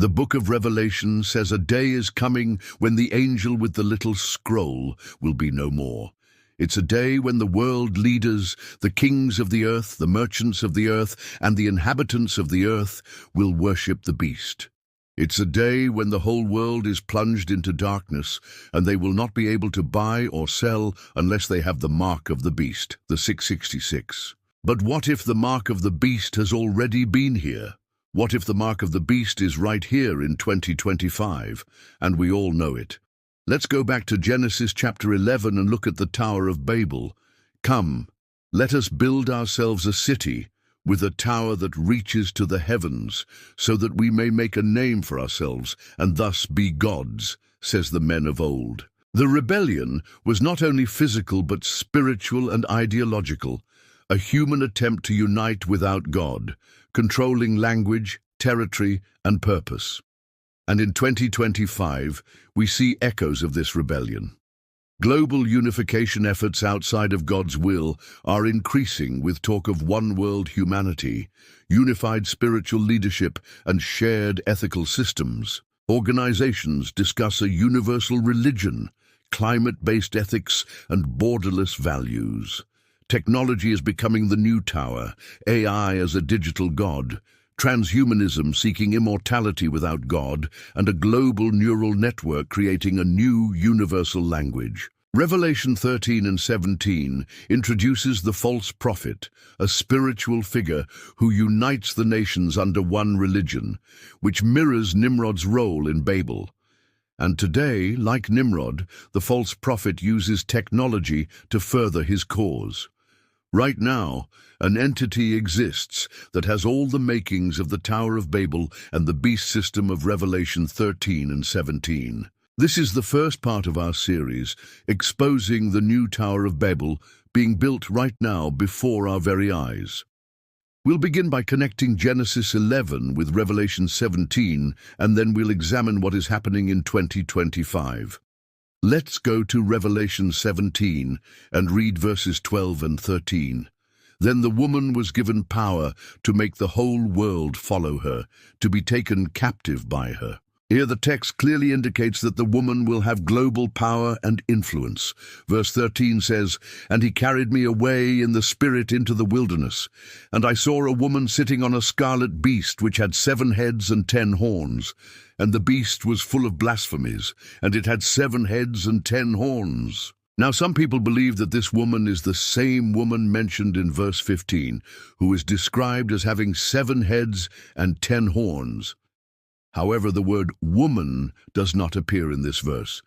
The book of Revelation says a day is coming when the angel with the little scroll will be no more. It's a day when the world leaders, the kings of the earth, the merchants of the earth, and the inhabitants of the earth will worship the beast. It's a day when the whole world is plunged into darkness, and they will not be able to buy or sell unless they have the mark of the beast, the 666. But what if the mark of the beast has already been here? What if the mark of the beast is right here in 2025, and we all know it? Let's go back to Genesis chapter 11 and look at the Tower of Babel. Come, let us build ourselves a city with a tower that reaches to the heavens, so that we may make a name for ourselves and thus be gods, says the men of old. The rebellion was not only physical but spiritual and ideological, a human attempt to unite without God, controlling language, territory, and purpose. And in 2025, we see echoes of this rebellion. Global unification efforts outside of God's will are increasing with talk of one-world humanity, unified spiritual leadership, and shared ethical systems. Organizations discuss a universal religion, climate-based ethics, and borderless values. Technology is becoming the new tower, AI as a digital god, transhumanism seeking immortality without God, and a global neural network creating a new universal language. Revelation 13 and 17 introduces the false prophet, a spiritual figure who unites the nations under one religion, which mirrors Nimrod's role in Babel. And today, like Nimrod, the false prophet uses technology to further his cause. Right now, an entity exists that has all the makings of the Tower of Babel and the beast system of Revelation 13 and 17. This is the first part of our series, exposing the new Tower of Babel being built right now before our very eyes. We'll begin by connecting Genesis 11 with Revelation 17, and then we'll examine what is happening in 2025. Let's go to Revelation 17 and read verses 12 and 13. Then the woman was given power to make the whole world follow her, to be taken captive by her. Here the text clearly indicates that the woman will have global power and influence. Verse 13 says, "And he carried me away in the spirit into the wilderness, and I saw a woman sitting on a scarlet beast which had 7 heads and 10 horns. And the beast was full of blasphemies, and it had 7 heads and 10 horns." Now some people believe that this woman is the same woman mentioned in verse 15, who is described as having 7 heads and 10 horns. However, the word woman does not appear in this verse.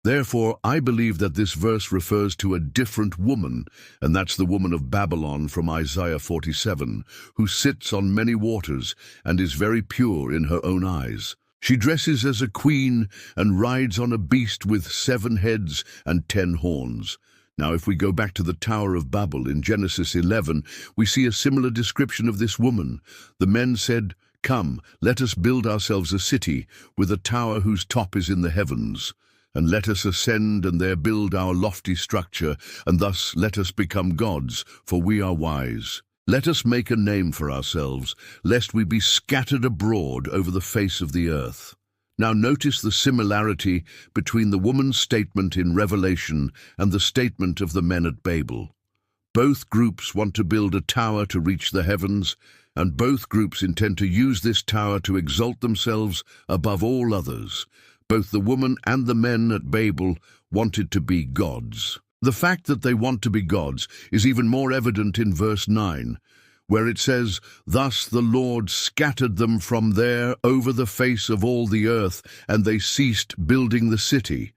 Therefore, I believe that this verse refers to a different woman, and that's the woman of Babylon from Isaiah 47, who sits on many waters and is very pure in her own eyes. She dresses as a queen and rides on a beast with 7 heads and 10 horns. Now, if we go back to the Tower of Babel in Genesis 11, we see a similar description of this woman. The men said, "Come, let us build ourselves a city with a tower whose top is in the heavens. And let us ascend and there build our lofty structure, and thus let us become gods, for we are wise. Let us make a name for ourselves, lest we be scattered abroad over the face of the earth." Now notice the similarity between the woman's statement in Revelation and the statement of the men at Babel. Both groups want to build a tower to reach the heavens, and both groups intend to use this tower to exalt themselves above all others. Both the woman and the men at Babel wanted to be gods. The fact that they want to be gods is even more evident in verse 9, where it says, "Thus the Lord scattered them from there over the face of all the earth, and they ceased building the city."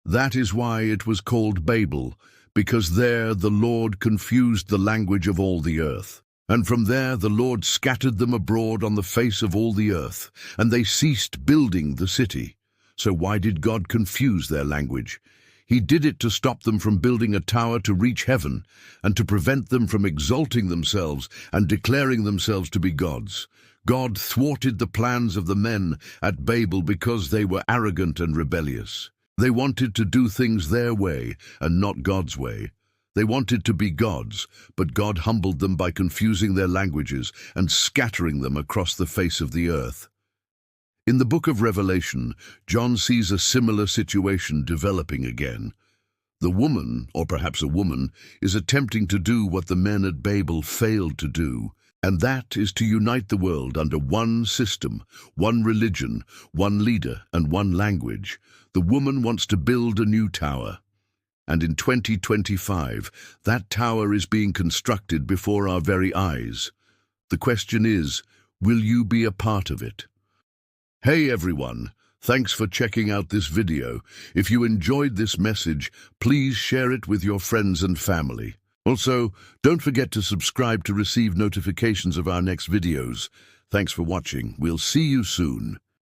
That is why it was called Babel, because there the Lord confused the language of all the earth. And from there the Lord scattered them abroad on the face of all the earth, and they ceased building the city. So why did God confuse their language? He did it to stop them from building a tower to reach heaven, and to prevent them from exalting themselves and declaring themselves to be gods. God thwarted the plans of the men at Babel because they were arrogant and rebellious. They wanted to do things their way and not God's way. They wanted to be gods, but God humbled them by confusing their languages and scattering them across the face of the earth. In the book of Revelation, John sees a similar situation developing again. The woman, or perhaps a woman, is attempting to do what the men at Babel failed to do, and that is to unite the world under one system, one religion, one leader, and one language. The woman wants to build a new tower. And in 2025, that tower is being constructed before our very eyes. The question is, will you be a part of it? Hey everyone, thanks for checking out this video. If you enjoyed this message, please share it with your friends and family. Also, don't forget to subscribe to receive notifications of our next videos. Thanks for watching. We'll see you soon.